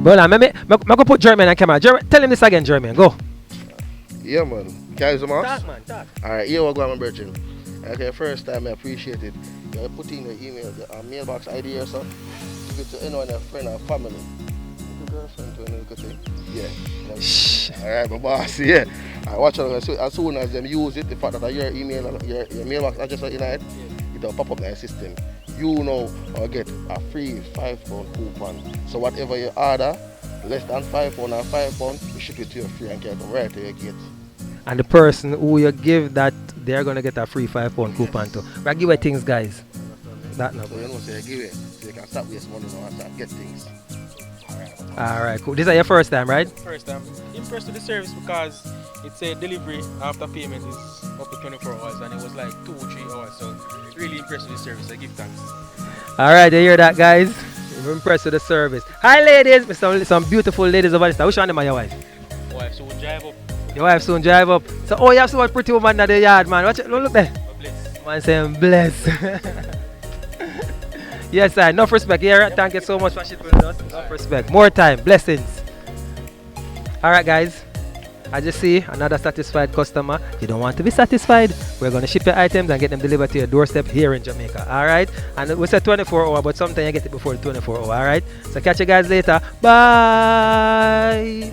But I go put German on camera. Tell him this again, German. Go. Yeah, man. Can I use the mouse? Talk, man, talk. Alright, here we go, my brethren. Okay, first time I appreciate it. You put in your email, the mailbox ID or something. You get to anyone, a friend or family. Your girlfriend to any good thing. Yeah. Shh. Alright, my boss, yeah. I watch out as soon as them use it, the fact that your email, your mailbox address in it, it'll pop up in the system. You know or get a free £5 coupon. So whatever you order, less than £5 or £5, we ship it to you free and get them right to your gate. And the person who you give that, they're gonna get a free £5 coupon too. We give away things, guys. That no. So you know, so you give it, so you can start waste money now and start get things. Alright, cool. This is your first time, right? First time. Impressed with the service because it's a delivery after payment is up to 24 hours and it was like 2 or 3 hours. So really impressed with the service. I give thanks. Alright, you hear that, guys? We're impressed with the service. Hi, ladies. Some beautiful ladies over there. Which one of them are your wife? Wife, so we'll drive up. Your wife soon drive up. So, oh, you have so much pretty woman in the yard, man. Watch it. Look there. Bless. Man saying bless. Yes, sir. Enough respect. Yeah, thank you so much for shit with us. Enough respect. More time. Blessings. Alright, guys. As you see, another satisfied customer. You don't want to be satisfied? We're going to ship your items and get them delivered to your doorstep here in Jamaica. Alright? And we said 24 hours, but sometimes you get it before the 24 hours. Alright? So catch you guys later. Bye.